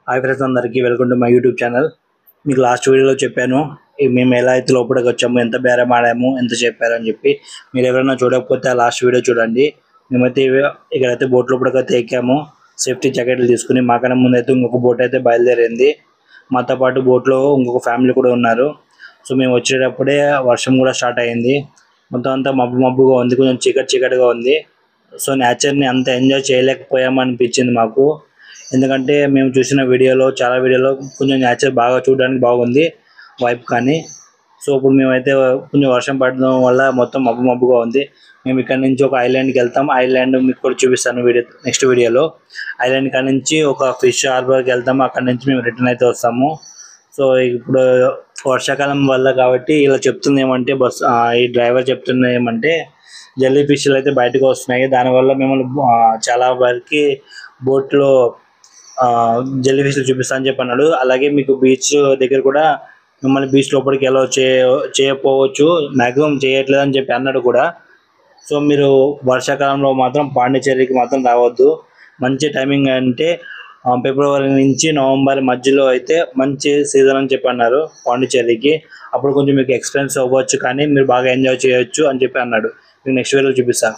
Hi friends, అందరికీ welcome to my YouTube channel. మీకు last వీడియోలో చెప్పాను మేము ఎలా అయితే లోపలికి వచ్చాము, ఎంత బేరం ఆడాము, ఎంత చెప్పారు అని చెప్పి. మీరు ఎవరైనా చూడకపోతే ఆ లాస్ట్ వీడియో చూడండి. మేమైతే ఇక్కడైతే బోట్ లోపలికి అయితే ఎక్కాము. సేఫ్టీ జాకెట్లు తీసుకుని మాకన్నా ముందైతే ఇంకొక బోట్ అయితే బయలుదేరింది. మాతో పాటు బోట్లో ఇంకొక ఫ్యామిలీ కూడా ఉన్నారు. సో మేము వచ్చేటప్పుడే వర్షం కూడా స్టార్ట్ అయింది. మొత్తం అంతా మబ్బుగా ఉంది, కొంచెం చీకటిగా ఉంది. సో నేచర్ని అంత ఎంజాయ్ చేయలేకపోయామనిపించింది మాకు. ఎందుకంటే మేము చూసిన చాలా వీడియోలో కొంచెం నేచర్ బాగా చూడడానికి బాగుంది వైబ్. కానీ సో ఇప్పుడు మేమైతే కొంచెం వర్షం పడడం వల్ల మొత్తం మబ్బుగా ఉంది. మేము ఇక్కడ నుంచి ఒక ఐలాండ్కి వెళ్తాం. ఐలాండ్ మీకు కూడా చూపిస్తాను నెక్స్ట్ వీడియోలో. ఐలాండ్ కాడ నుంచి ఒక ఫిష్ హార్బర్కి వెళ్తాము. అక్కడ నుంచి మేము రిటర్న్ అయితే వస్తాము. సో ఇప్పుడు వర్షాకాలం వల్ల కాబట్టి ఇలా చెప్తుంది ఏమంటే ఈ డ్రైవర్ చెప్తుంది ఏమంటే జల్లీ ఫిష్లు అయితే బయటకు వస్తున్నాయి. దానివల్ల మేము చాలా వరకు బోట్లో జల్లీ ఫిష్లు చూపిస్తా అని చెప్పి అన్నాడు. అలాగే మీకు బీచ్ దగ్గర కూడా మిమ్మల్ని బీచ్ లోపలికి ఎలా చేయకపోవచ్చు, మ్యాక్సిమం చేయట్లేదు అని చెప్పి అన్నాడు కూడా. సో మీరు వర్షాకాలంలో మాత్రం పాండిచ్చేరికి మాత్రం రావద్దు. మంచి టైమింగ్ అంటే ఫిబ్రవరి నుంచి నవంబర్ మధ్యలో అయితే మంచి సీజన్ అని చెప్పి అన్నారు పాండిచ్చేరికి. అప్పుడు కొంచెం మీకు ఎక్స్పెన్స్ అవ్వచ్చు, కానీ మీరు బాగా ఎంజాయ్ చేయొచ్చు అని చెప్పి అన్నాడు. మీకు నెక్స్ట్ వీడియోలో చూపిస్తాను.